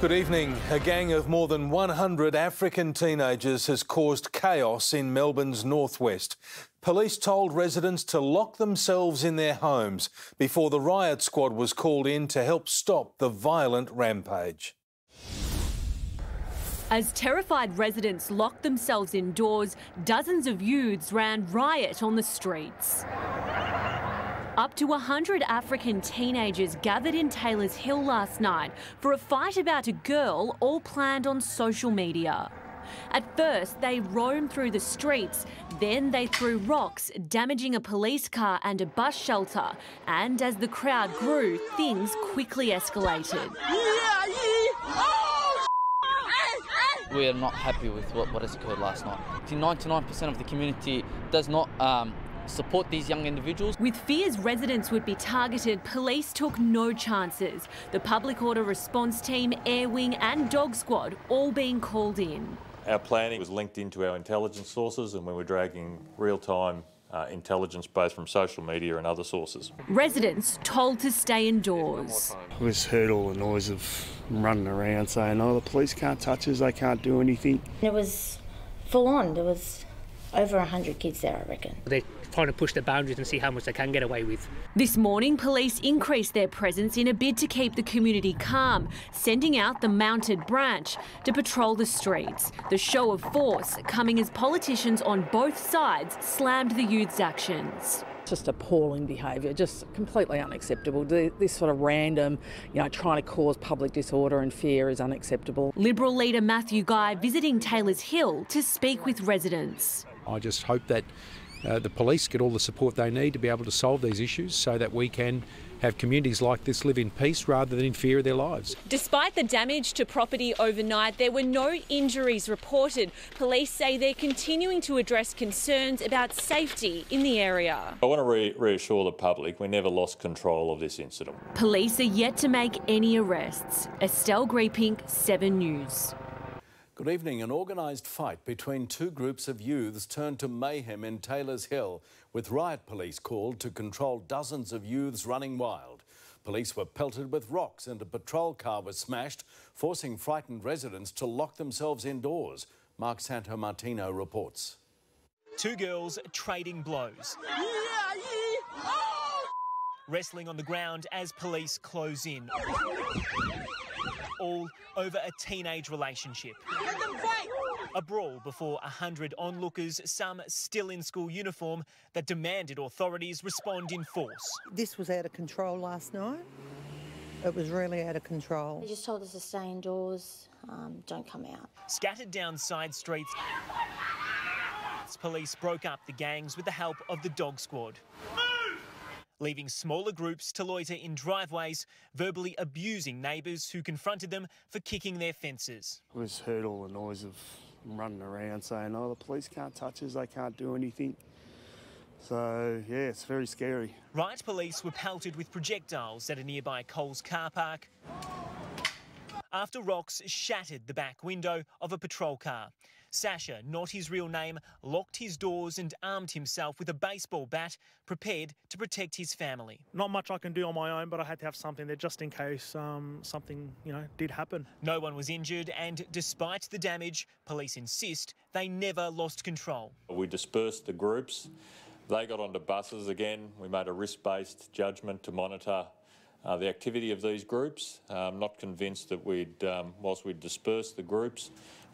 Good evening. A gang of more than 100 African teenagers has caused chaos in Melbourne's northwest. Police told residents to lock themselves in their homes before the riot squad was called in to help stop the violent rampage. As terrified residents locked themselves indoors, dozens of youths ran riot on the streets. Up to 100 African teenagers gathered in Taylor's Hill last night for a fight about a girl, all planned on social media. At first, they roamed through the streets, then they threw rocks, damaging a police car and a bus shelter. And as the crowd grew, things quickly escalated. We are not happy with what has occurred last night. 99% of the community does not support these young individuals. With fears residents would be targeted, police took no chances. The public order response team, air wing and dog squad all being called in. Our planning was linked into our intelligence sources, and we were dragging real-time intelligence both from social media and other sources. Residents told to stay indoors. I just heard all the noise of them running around saying, oh, the police can't touch us, they can't do anything. It was full on. There was over 100 kids there, I reckon. They're trying to push the boundaries and see how much they can get away with. This morning, police increased their presence in a bid to keep the community calm, sending out the mounted branch to patrol the streets. The show of force coming as politicians on both sides slammed the youth's actions. Just appalling behaviour, just completely unacceptable. This sort of random, trying to cause public disorder and fear is unacceptable. Liberal leader Matthew Guy visiting Taylor's Hill to speak with residents. I just hope that the police get all the support they need to be able to solve these issues so that we can have communities like this live in peace rather than in fear of their lives. Despite the damage to property overnight, there were no injuries reported. Police say they're continuing to address concerns about safety in the area. I want to reassure the public we never lost control of this incident. Police are yet to make any arrests. Estelle Greepink, 7 News. Good evening. An organised fight between two groups of youths turned to mayhem in Taylor's Hill, with riot police called to control dozens of youths running wild. Police were pelted with rocks and a patrol car was smashed, forcing frightened residents to lock themselves indoors. Mark Santomartino reports. Two girls trading blows. Wrestling on the ground as police close in. All over a teenage relationship. A brawl before 100 onlookers, some still in school uniform, that demanded authorities respond in force. This was out of control last night. It was really out of control. They just told us to stay indoors, don't come out. Scattered down side streets, police broke up the gangs with the help of the dog squad. Leaving smaller groups to loiter in driveways, verbally abusing neighbours who confronted them for kicking their fences. I just heard all the noise of them running around saying, oh, the police can't touch us, they can't do anything. So, yeah, it's very scary. Riot police were pelted with projectiles at a nearby Coles car park after rocks shattered the back window of a patrol car. Sasha, not his real name, locked his doors and armed himself with a baseball bat, prepared to protect his family. Not much I can do on my own, but I had to have something there just in case something, did happen. No one was injured, and despite the damage, police insist they never lost control. We dispersed the groups. They got onto buses again. We made a risk-based judgment to monitor the activity of these groups. I'm not convinced that whilst we'd dispersed the groups,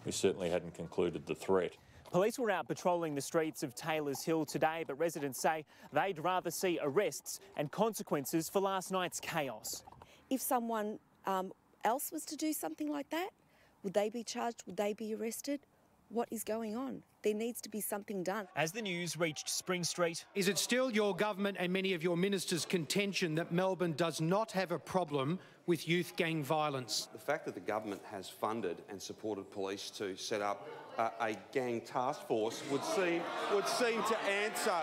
we certainly hadn't concluded the threat. Police were out patrolling the streets of Taylor's Hill today, but residents say they'd rather see arrests and consequences for last night's chaos. If someone else was to do something like that, would they be charged? Would they be arrested? What is going on? There needs to be something done. As the news reached Spring Street... Is it still your government and many of your ministers' contention that Melbourne does not have a problem with youth gang violence? The fact that the government has funded and supported police to set up a gang task force would seem to answer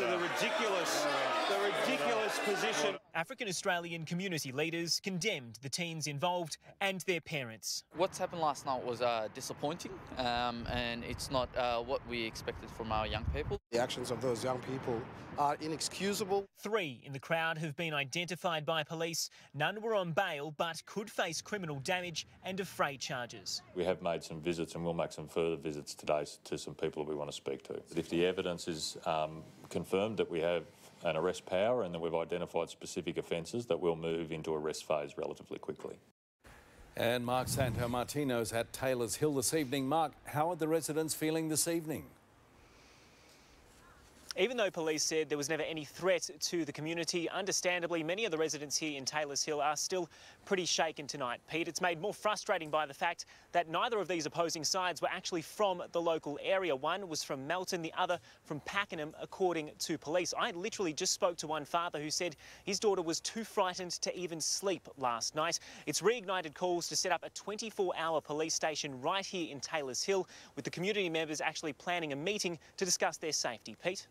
the ridiculous position. African Australian community leaders condemned the teens involved and their parents. What's happened last night was disappointing, and and it's not what we expected from our young people. The actions of those young people are inexcusable. 3 in the crowd have been identified by police. None were on bail but could face criminal damage and affray charges. We have made some visits and we'll make some further visits today to some people that we want to speak to. If the evidence is confirmed that we have an arrest power and that we've identified specific offences, that we'll move into arrest phase relatively quickly. And Mark Santomartino's at Taylor's Hill this evening. Mark, how are the residents feeling this evening? Even though police said there was never any threat to the community, understandably, many of the residents here in Taylor's Hill are still pretty shaken tonight. Pete, it's made more frustrating by the fact that neither of these opposing sides were actually from the local area. One was from Melton, the other from Pakenham, according to police. I literally just spoke to one father who said his daughter was too frightened to even sleep last night. It's reignited calls to set up a 24-hour police station right here in Taylor's Hill, with the community members actually planning a meeting to discuss their safety. Pete?